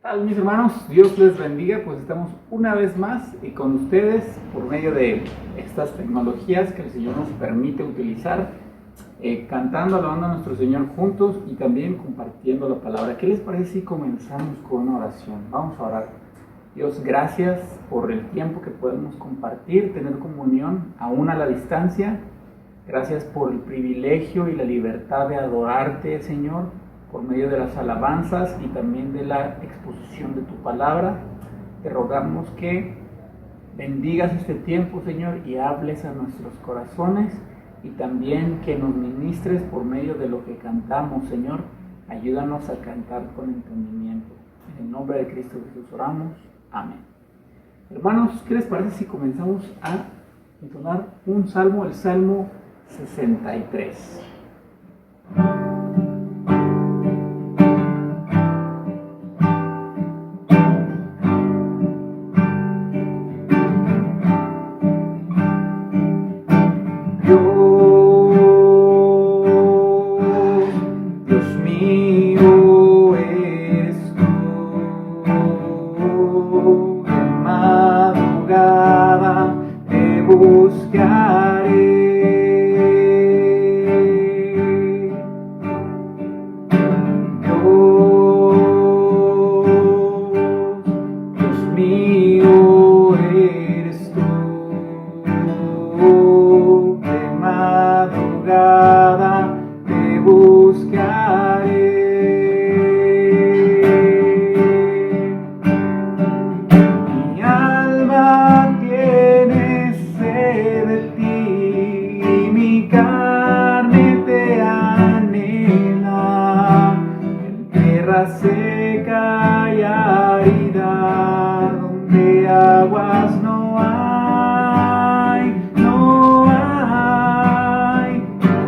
Tal, mis hermanos? Dios les bendiga, pues estamos una vez más y con ustedes por medio de estas tecnologías que el Señor nos permite utilizar, cantando, alabando a nuestro Señor juntos y también compartiendo la palabra. ¿Qué les parece si comenzamos con una oración? Vamos a orar. Dios, gracias por el tiempo que podemos compartir, tener comunión aún a la distancia. Gracias por el privilegio y la libertad de adorarte, Señor, por medio de las alabanzas y también de la exposición de tu palabra. Te rogamos que bendigas este tiempo, Señor, y hables a nuestros corazones y también que nos ministres por medio de lo que cantamos, Señor. Ayúdanos a cantar con entendimiento. En el nombre de Cristo Jesús oramos. Amén. Hermanos, ¿qué les parece si comenzamos a entonar un salmo, el Salmo 63? Seca y árida, donde aguas no hay, no hay.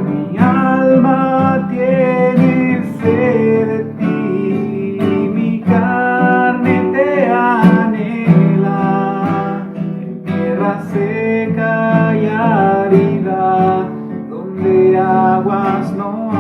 Mi alma tiene sed de ti, mi carne te anhela, en tierra seca y árida, donde aguas no hay.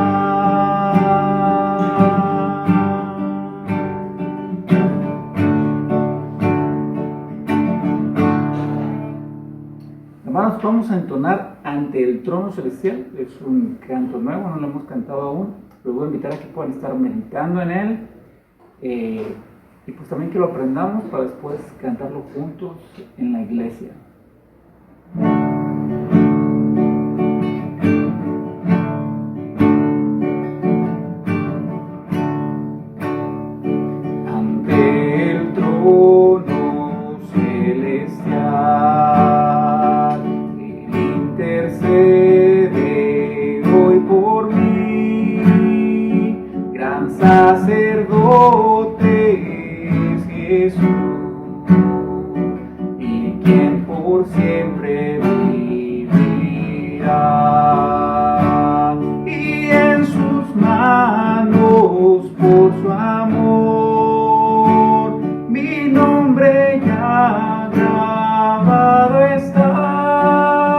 Hermanos, vamos a entonar Ante el Trono Celestial. Es un canto nuevo, no lo hemos cantado aún. Los voy a invitar a que puedan estar meditando en él. Y pues también que lo aprendamos para después cantarlo juntos en la iglesia. Ante el trono celestial, intercede hoy por mí, gran sacerdote es Jesús, y quien por siempre vivirá, y en sus manos por su amor mi nombre ya grabado está,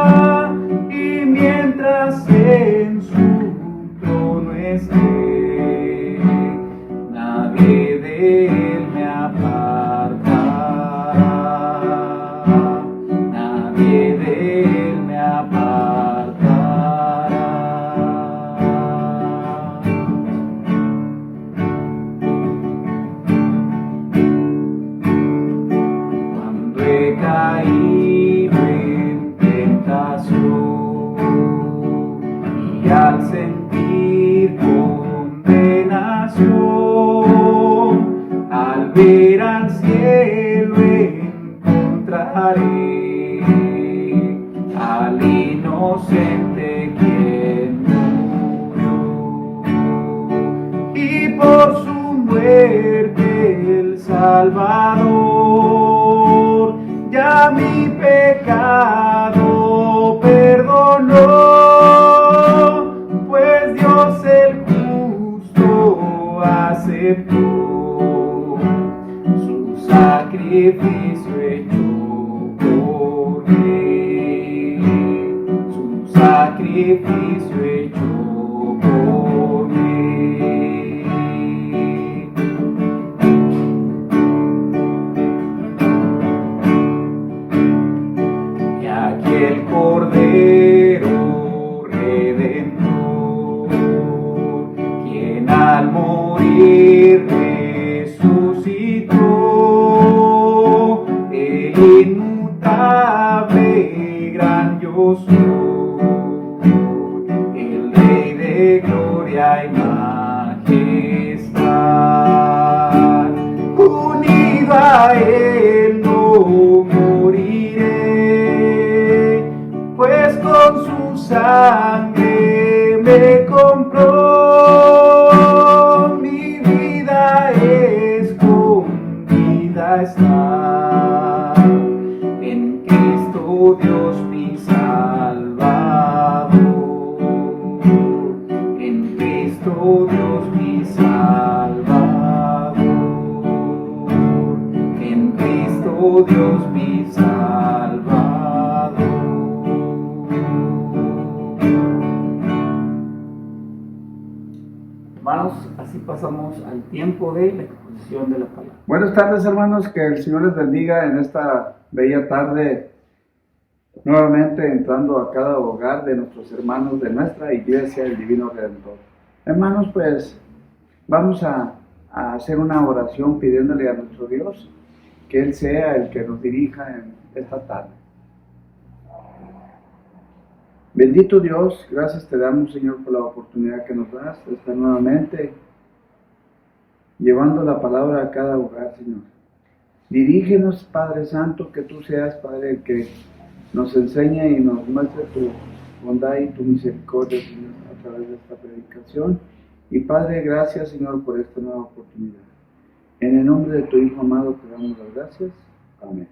y mientras en su trono esté, nadie de él me apartará, nadie de él me apartará. Cuando he caído en tentación y al sentir condenación, al ver al cielo encontraré al inocente quien murió, y por su muerte el Salvador ya mi pecado perdonó, pues Dios el justo aceptó su sacrificio hecho por mí, su sacrificio hecho por mí. que resucitó, el inmutable, gran yo soy, el Rey de gloria y majestad. Unido a Él no moriré, pues con su sangre me compró, mi vida escondida está en Cristo Dios mi Salvador, en Cristo Dios mi Salvador, en Cristo Dios mi Salvador. Hermanos, así pasamos al tiempo de la exposición de la palabra. Buenas tardes, hermanos, que el Señor les bendiga en esta bella tarde, nuevamente entrando a cada hogar de nuestros hermanos de nuestra iglesia, el Divino Redentor. Hermanos, pues vamos a hacer una oración pidiéndole a nuestro Dios que Él sea el que nos dirija en esta tarde. Bendito Dios, gracias te damos, Señor, por la oportunidad que nos das de estar nuevamente llevando la palabra a cada hogar, Señor. Dirígenos, Padre Santo, que tú seas, Padre, el que nos enseñe y nos muestre tu bondad y tu misericordia, Señor, a través de esta predicación. Y Padre, gracias, Señor, por esta nueva oportunidad. En el nombre de tu Hijo amado te damos las gracias. Amén.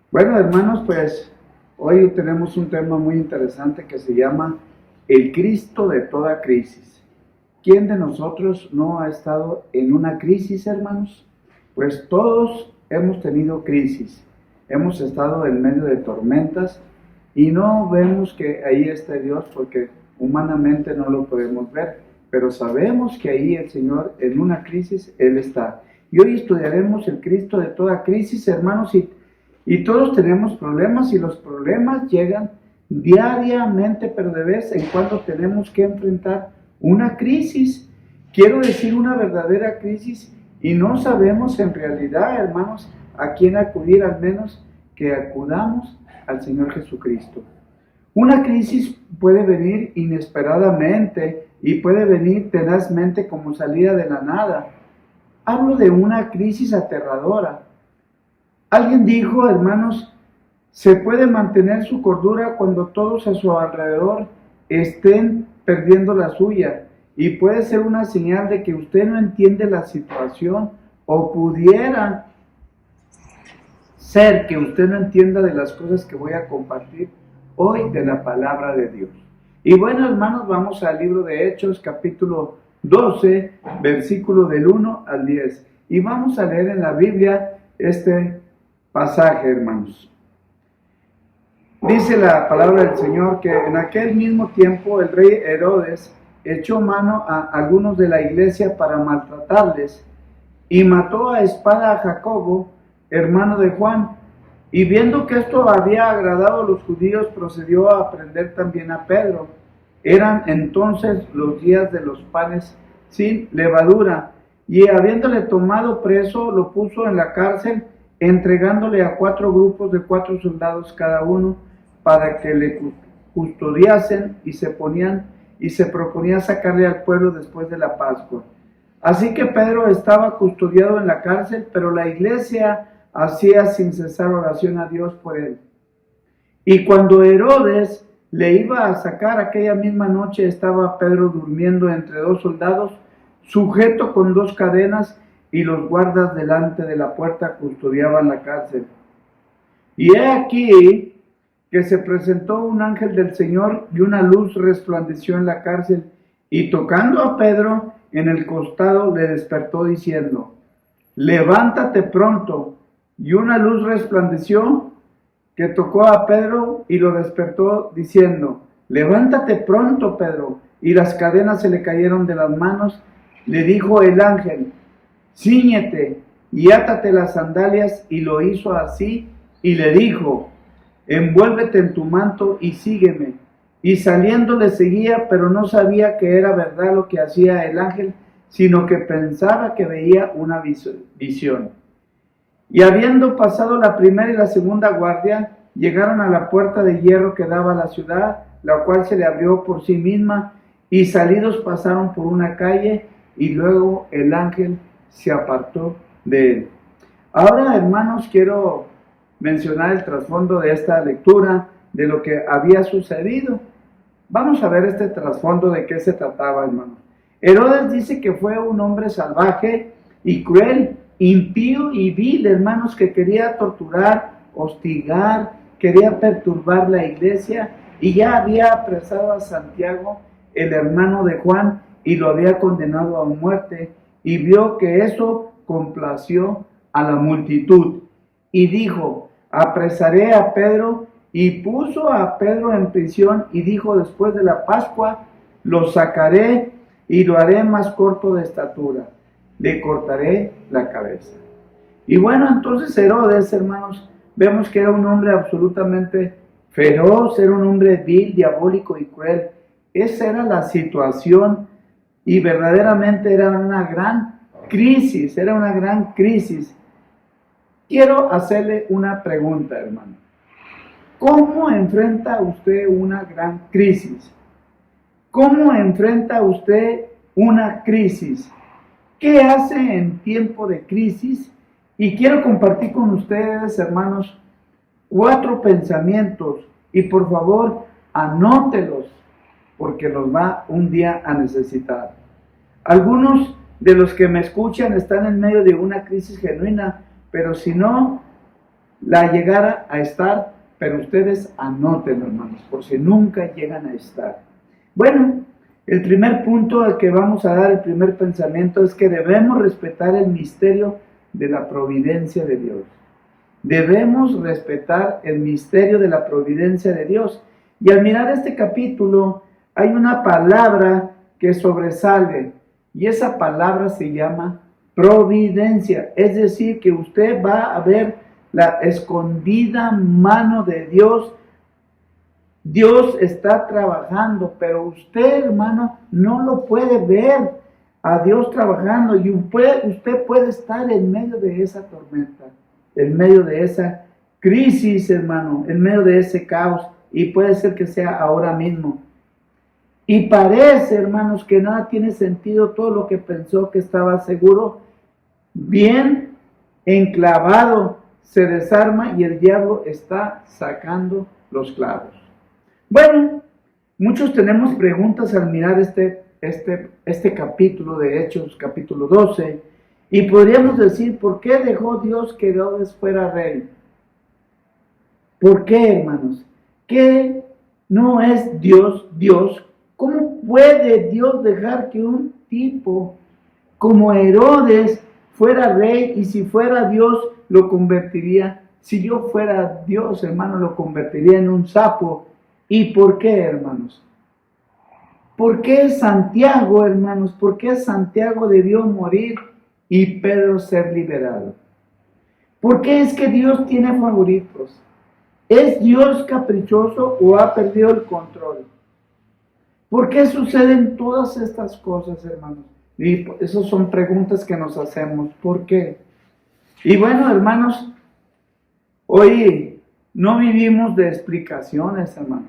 Bueno, hermanos, pues hoy tenemos un tema muy interesante que se llama el Cristo de toda crisis. ¿Quién de nosotros no ha estado en una crisis, hermanos? Pues todos hemos tenido crisis. Hemos estado en medio de tormentas y no vemos que ahí esté Dios porque humanamente no lo podemos ver, pero sabemos que ahí el Señor en una crisis, Él está. Y hoy estudiaremos el Cristo de toda crisis, hermanos, y todos tenemos problemas y los problemas llegan diariamente, pero de vez en cuando tenemos que enfrentar una crisis. Quiero decir una verdadera crisis y no sabemos en realidad, hermanos, a quién acudir, al menos que acudamos al Señor Jesucristo. Una crisis puede venir inesperadamente y puede venir tenazmente como salida de la nada. Hablo de una crisis aterradora. Alguien dijo, hermanos, se puede mantener su cordura cuando todos a su alrededor estén perdiendo la suya, y puede ser una señal de que usted no entiende la situación, o pudiera ser que usted no entienda de las cosas que voy a compartir hoy de la palabra de Dios. Y bueno, hermanos, vamos al libro de Hechos, capítulo 12, versículo del 1 al 10. Y vamos a leer en la Biblia este pasaje, hermanos. Dice la palabra del Señor que en aquel mismo tiempo el rey Herodes echó mano a algunos de la iglesia para maltratarles y mató a espada a Jacobo, hermano de Juan. Y viendo que esto había agradado a los judíos, procedió a prender también a Pedro. Eran entonces los días de los panes sin levadura, y habiéndole tomado preso, lo puso en la cárcel, entregándole a 4 grupos de 4 soldados cada uno, para que le custodiasen, y se proponía sacarle al pueblo después de la Pascua. Así que Pedro estaba custodiado en la cárcel, pero la iglesia hacía sin cesar oración a Dios por él. Y cuando Herodes le iba a sacar aquella misma noche, estaba Pedro durmiendo entre 2 soldados, sujeto con 2 cadenas, y los guardas delante de la puerta custodiaban la cárcel. Y he aquí que se presentó un ángel del Señor, y una luz resplandeció en la cárcel, y tocando a Pedro en el costado le despertó diciendo: levántate pronto. Y una luz resplandeció que tocó a Pedro y lo despertó diciendo: levántate pronto, Pedro. Y las cadenas se le cayeron de las manos. Le dijo el ángel: cíñete y átate las sandalias. Y lo hizo así, y le dijo: envuélvete en tu manto y sígueme. Y saliendo le seguía, pero no sabía que era verdad lo que hacía el ángel, sino que pensaba que veía una visión. Y habiendo pasado la primera y la segunda guardia, llegaron a la puerta de hierro que daba a la ciudad, la cual se le abrió por sí misma, y salidos pasaron por una calle, y luego el ángel se apartó de él. Ahora, hermanos, quiero mencionar el trasfondo de esta lectura, de lo que había sucedido. Vamos a ver este trasfondo de qué se trataba, hermanos. Herodes dice que fue un hombre salvaje y cruel, impío y vil, hermanos, que quería torturar, hostigar, quería perturbar la iglesia, y ya había apresado a Santiago, el hermano de Juan, y lo había condenado a muerte, y vio que eso complació a la multitud, y dijo: apresaré a Pedro, y puso a Pedro en prisión, y dijo: después de la Pascua lo sacaré, y lo haré más corto de estatura, le cortaré la cabeza. Y bueno, entonces Herodes, hermanos, vemos que era un hombre absolutamente feroz, era un hombre vil, diabólico y cruel. Esa era la situación, y verdaderamente era una gran crisis, Quiero hacerle una pregunta, hermano. ¿Cómo enfrenta usted una gran crisis? ¿Cómo enfrenta usted una crisis? ¿Qué hace en tiempo de crisis? Y quiero compartir con ustedes, hermanos, 4 pensamientos, y por favor, anótelos, porque los va un día a necesitar. Algunos de los que me escuchan están en medio de una crisis genuina, pero si no la llegara a estar, pero ustedes anótenlo, hermanos, por si nunca llegan a estar. Bueno, el primer punto al que vamos a dar, el primer pensamiento, es que debemos respetar el misterio de la providencia de Dios. Debemos respetar el misterio de la providencia de Dios. Y al mirar este capítulo, hay una palabra que sobresale, y esa palabra se llama providencia. Es decir, que usted va a ver la escondida mano de Dios. Dios está trabajando, pero usted, hermano, no lo puede ver a Dios trabajando, y usted puede estar en medio de esa tormenta, en medio de esa crisis, hermano, en medio de ese caos, y puede ser que sea ahora mismo. Y parece, hermanos, que nada tiene sentido. Todo lo que pensó que estaba seguro, bien enclavado, se desarma, y el diablo está sacando los clavos. Bueno, muchos tenemos preguntas al mirar este capítulo de Hechos, capítulo 12, y podríamos decir: ¿por qué dejó Dios que Herodes fuera rey? ¿Por qué, hermanos? ¿Qué no es Dios Dios? ¿Cómo puede Dios dejar que un tipo como Herodes fuera rey? Y si fuera Dios, lo convertiría, si yo fuera Dios, hermano, lo convertiría en un sapo. ¿Y por qué, hermanos? ¿Por qué Santiago, hermanos? ¿Por qué Santiago debió morir y Pedro ser liberado? ¿Por qué es que Dios tiene favoritos? ¿Es Dios caprichoso o ha perdido el control? ¿Por qué suceden todas estas cosas, hermanos? Y esas son preguntas que nos hacemos. ¿Por qué? Y bueno, hermanos, hoy no vivimos de explicaciones, hermanos.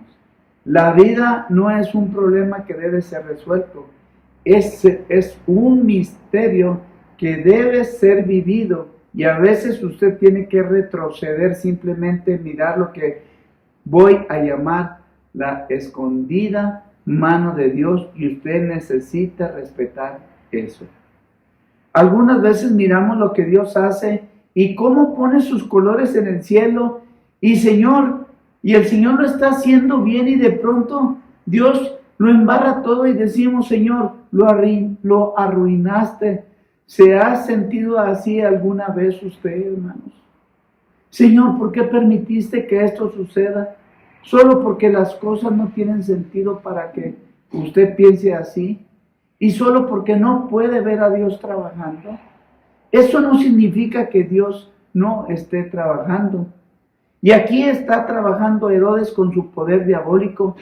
La vida no es un problema que debe ser resuelto. Es un misterio que debe ser vivido. Y a veces usted tiene que retroceder, simplemente mirar lo que voy a llamar la escondida mano de Dios, y usted necesita respetar eso. Algunas veces miramos lo que Dios hace y cómo pone sus colores en el cielo, y el Señor lo está haciendo bien, y de pronto Dios lo embarra todo y decimos: Señor, lo arruinaste. ¿Se ha sentido así alguna vez usted, hermanos? Señor, ¿por qué permitiste que esto suceda? Solo porque las cosas no tienen sentido para que usted piense así, y solo porque no puede ver a Dios trabajando. Eso no significa que Dios no esté trabajando. Y aquí está trabajando Herodes con su poder diabólico,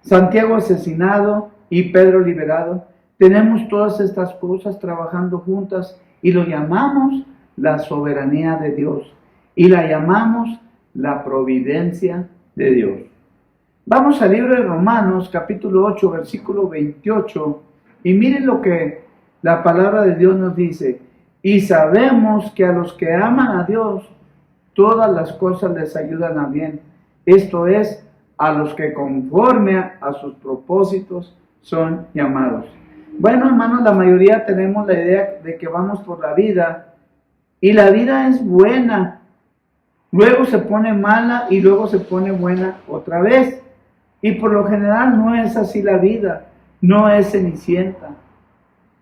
Santiago asesinado y Pedro liberado. Tenemos todas estas cosas trabajando juntas y lo llamamos la soberanía de Dios y la llamamos la providencia de Dios. Vamos al libro de Romanos, capítulo 8, versículo 28, y miren lo que la palabra de Dios nos dice. Y sabemos que a los que aman a Dios, todas las cosas les ayudan a bien. Esto es, a los que conforme a sus propósitos son llamados. Bueno, hermanos, la mayoría tenemos la idea de que vamos por la vida y la vida es buena. Luego se pone mala y luego se pone buena otra vez. Y por lo general no es así la vida, no es cenicienta.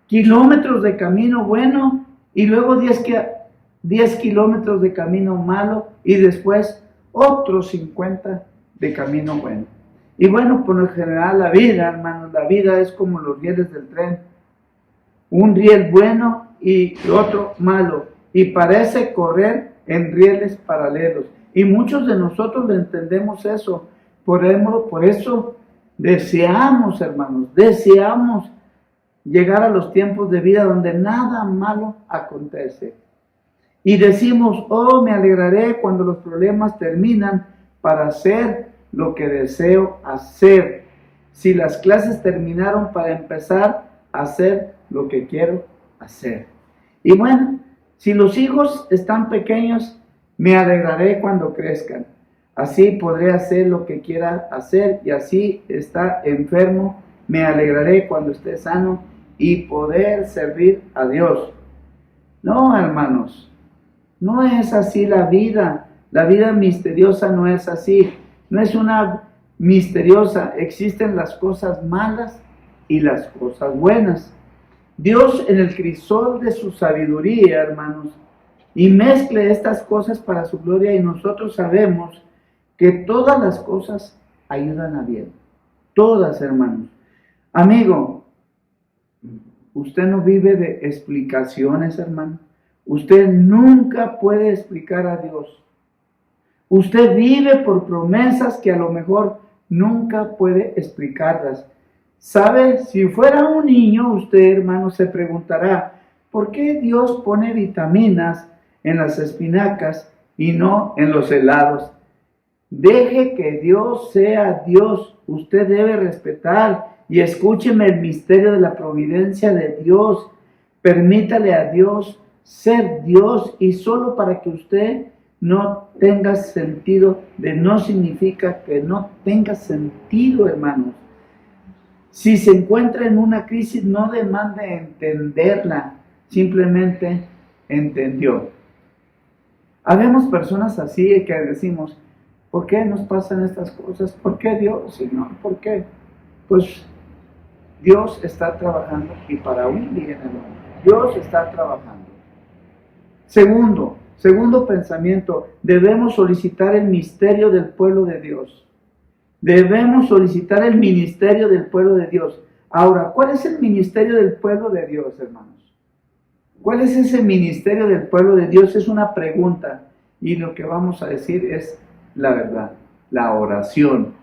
Kilómetros de camino bueno y luego 10 kilómetros de camino malo y después otros 50 de camino bueno. Y bueno, por lo general la vida, hermanos, la vida es como los rieles del tren. Un riel bueno y otro malo. Y parece correr en rieles paralelos. Y muchos de nosotros lo entendemos eso. Por eso deseamos, hermanos, deseamos llegar a los tiempos de vida donde nada malo acontece. Y decimos, oh, me alegraré cuando los problemas terminan para hacer lo que deseo hacer. Si las clases terminaron para empezar a hacer lo que quiero hacer. Y bueno, si los hijos están pequeños, me alegraré cuando crezcan. Así podré hacer lo que quiera hacer y así está enfermo, me alegraré cuando esté sano y poder servir a Dios. No, hermanos, no es así la vida. La vida misteriosa no es así. No es una misteriosa. Existen las cosas malas y las cosas buenas. Dios en el crisol de su sabiduría, hermanos, y mezcle estas cosas para su gloria y nosotros sabemos que todas las cosas ayudan a bien. Todas, hermanos. Amigo, usted no vive de explicaciones, hermano. Usted nunca puede explicar a Dios. Usted vive por promesas que a lo mejor nunca puede explicarlas. ¿Sabe? Si fuera un niño, usted, hermano, se preguntará, ¿por qué Dios pone vitaminas en las espinacas y no en los helados? Deje que Dios sea Dios. Usted debe respetar y escúcheme el misterio de la providencia de Dios. Permítale a Dios ser Dios y solo para que usted no tenga sentido, no significa que no tenga sentido, hermanos. Si se encuentra en una crisis, no demande entenderla, simplemente entendió. Habemos personas así que decimos, ¿por qué nos pasan estas cosas? ¿Por qué Dios, Señor? ¿Por qué? Pues Dios está trabajando y para un bien, hermano. Dios está trabajando. Segundo pensamiento, debemos solicitar el misterio del pueblo de Dios. Debemos solicitar el ministerio del pueblo de Dios. Ahora, ¿cuál es el ministerio del pueblo de Dios, hermanos? ¿Cuál es ese ministerio del pueblo de Dios? Es una pregunta y lo que vamos a decir es la verdad, la oración.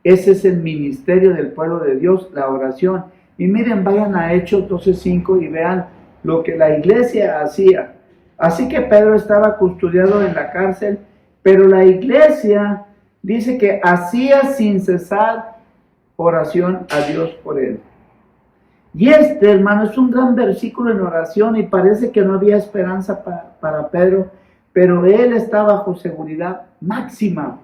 Ese es el ministerio del pueblo de Dios, la oración. Y miren, vayan a Hechos 12:5 y vean lo que la iglesia hacía. Así que Pedro estaba custodiado en la cárcel, pero la iglesia dice que hacía sin cesar oración a Dios por él. Y hermano, es un gran versículo en oración y parece que no había esperanza para Pedro, pero él está bajo seguridad máxima.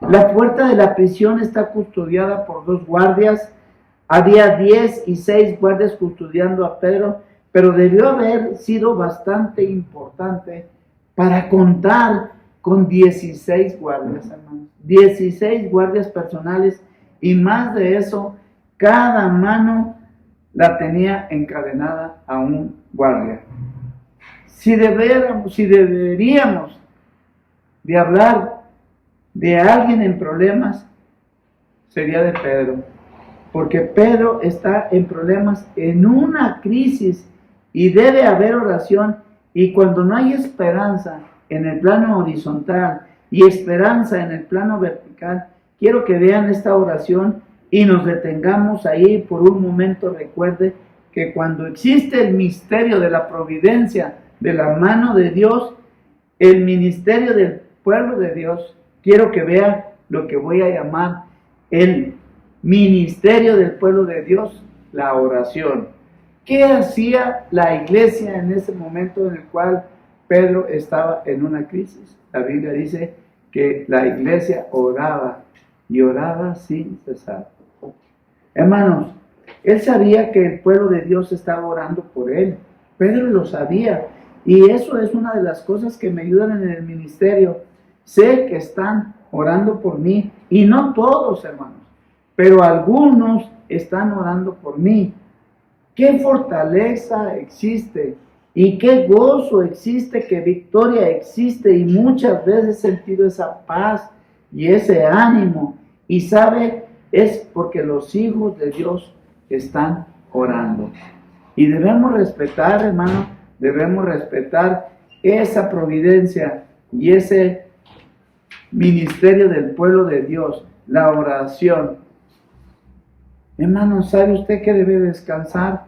La puerta de la prisión está custodiada por 2 guardias. Había 10 y 6 guardias custodiando a Pedro, pero debió haber sido bastante importante para contar con 16 guardias, hermanos. 16 guardias personales y más de eso, cada mano la tenía encadenada a un guardia. Si deberíamos de hablar de alguien en problemas, sería de Pedro. Porque Pedro está en problemas, en una crisis, y debe haber oración. Y cuando no hay esperanza en el plano horizontal y esperanza en el plano vertical, quiero que vean esta oración y nos detengamos ahí por un momento. Recuerde que cuando existe el misterio de la providencia de la mano de Dios, el ministerio del pueblo de Dios, quiero que vea lo que voy a llamar el ministerio del pueblo de Dios, la oración. ¿Qué hacía la iglesia en ese momento en el cual Pedro estaba en una crisis? La Biblia dice que la iglesia oraba y oraba sin cesar. Hermanos, él sabía que el pueblo de Dios estaba orando por él. Pedro lo sabía. Y eso es una de las cosas que me ayudan en el ministerio. Sé que están orando por mí. Y no todos, hermanos. Pero algunos están orando por mí. Qué fortaleza existe. Y qué gozo existe, qué victoria existe. Y muchas veces he sentido esa paz y ese ánimo. Y sabe, es porque los hijos de Dios están orando. Y debemos respetar, hermano, debemos respetar esa providencia y ese ministerio del pueblo de Dios, la oración. Hermano, ¿sabe usted que debe descansar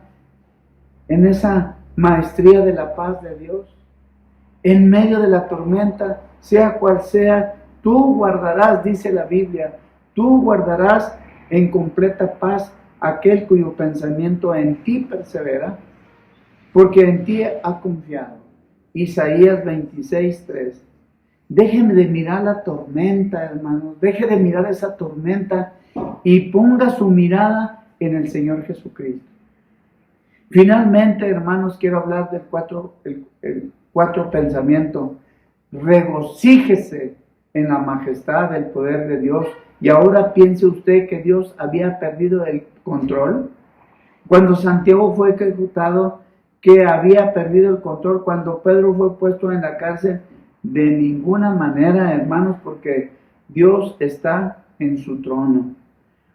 en esa maestría de la paz de Dios? En medio de la tormenta, sea cual sea, tú guardarás, dice la Biblia, tú guardarás en completa paz aquel cuyo pensamiento en ti persevera, porque en ti ha confiado. Isaías 26:3. Déjeme de mirar la tormenta, hermanos. Deje de mirar esa tormenta y ponga su mirada en el Señor Jesucristo. Finalmente, hermanos, quiero hablar del cuatro pensamiento. Regocíjese en la majestad del poder de Dios. Y ahora piense usted que Dios había perdido el control. Cuando Santiago fue ejecutado, que había perdido el control. Cuando Pedro fue puesto en la cárcel, de ninguna manera, hermanos, porque Dios está en su trono.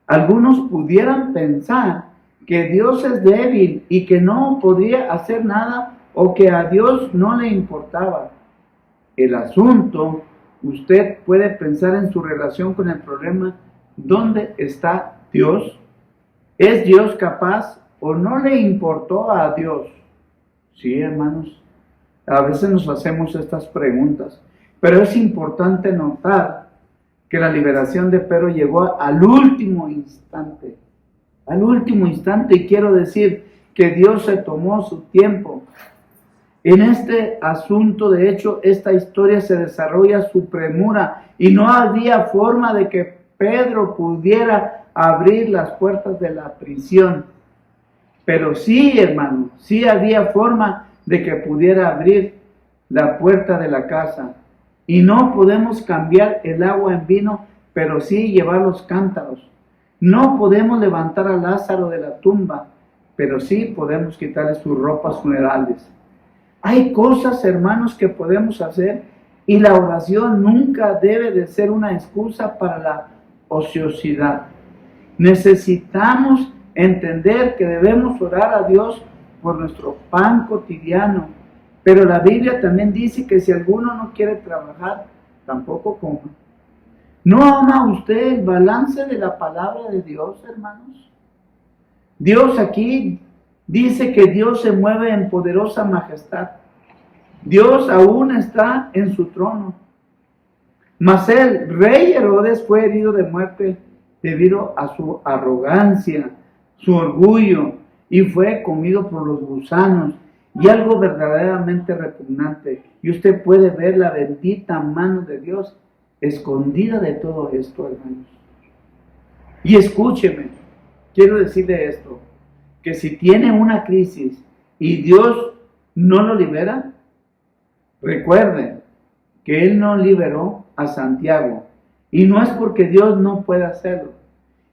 Algunos pudieran pensar que Dios es débil y que no podría hacer nada o que a Dios no le importaba. El asunto, usted puede pensar en su relación con el problema. ¿Dónde está Dios? ¿Es Dios capaz o no le importó a Dios? Sí, hermanos, a veces nos hacemos estas preguntas, pero es importante notar que la liberación de Pedro llegó al último instante, y quiero decir que Dios se tomó su tiempo. En este asunto, de hecho, esta historia se desarrolla su premura y no había forma de que Pedro pudiera abrir las puertas de la prisión. Pero sí, hermano, sí había forma de que pudiera abrir la puerta de la casa. Y no podemos cambiar el agua en vino, pero sí llevar los cántaros. No podemos levantar a Lázaro de la tumba, pero sí podemos quitarle sus ropas funerales. Hay cosas, hermanos, que podemos hacer y la oración nunca debe de ser una excusa para la ociosidad. Necesitamos entender que debemos orar a Dios por nuestro pan cotidiano, pero la Biblia también dice que si alguno no quiere trabajar, tampoco coma. ¿No ama usted el balance de la palabra de Dios, hermanos? Dios aquí dice que Dios se mueve en poderosa majestad. Dios aún está en su trono. Mas el rey Herodes fue herido de muerte debido a su arrogancia, su orgullo, y fue comido por los gusanos, y algo verdaderamente repugnante. Y usted puede ver la bendita mano de Dios escondida de todo esto, hermanos. Y escúcheme, quiero decirle esto, que si tiene una crisis y Dios no lo libera, recuerde que Él no liberó a Santiago, y no es porque Dios no pueda hacerlo.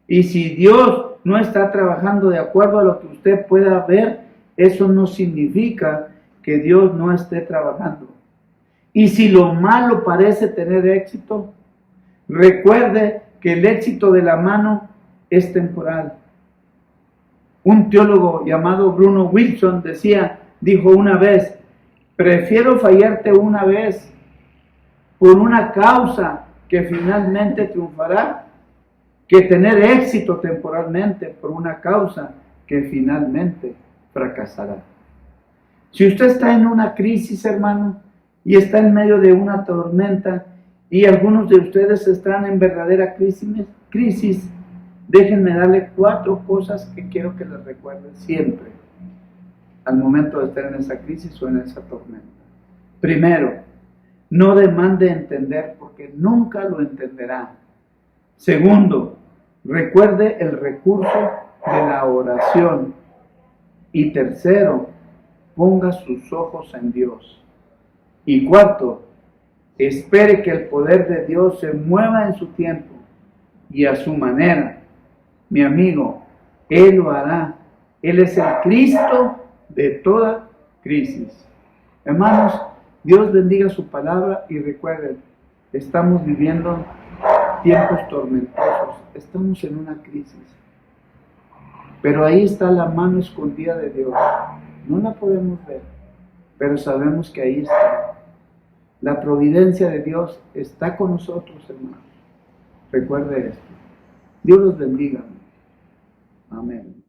Y si Dios no está trabajando de acuerdo a lo que usted pueda ver, eso no significa que Dios no esté trabajando. Y si lo malo parece tener éxito, recuerde que el éxito de la mano es temporal. Un teólogo llamado Bruno Wilson dijo una vez: prefiero fallarte una vez por una causa que finalmente triunfará, que tener éxito temporalmente por una causa que finalmente fracasará. Si usted está en una crisis, hermano, y está en medio de una tormenta, y algunos de ustedes están en verdadera crisis, déjenme darle 4 cosas que quiero que les recuerden siempre, al momento de estar en esa crisis o en esa tormenta. Primero, no demande entender porque nunca lo entenderá. Segundo, recuerde el recurso de la oración. Y tercero, ponga sus ojos en Dios. Y cuarto, espere que el poder de Dios se mueva en su tiempo y a su manera. Mi amigo, Él lo hará. Él es el Cristo de toda crisis. Hermanos, Dios bendiga su palabra y recuerden, estamos viviendo tiempos tormentosos, estamos en una crisis. Pero ahí está la mano escondida de Dios. No la podemos ver, pero sabemos que ahí está. La providencia de Dios está con nosotros, hermanos. Recuerde esto. Dios los bendiga. Amén.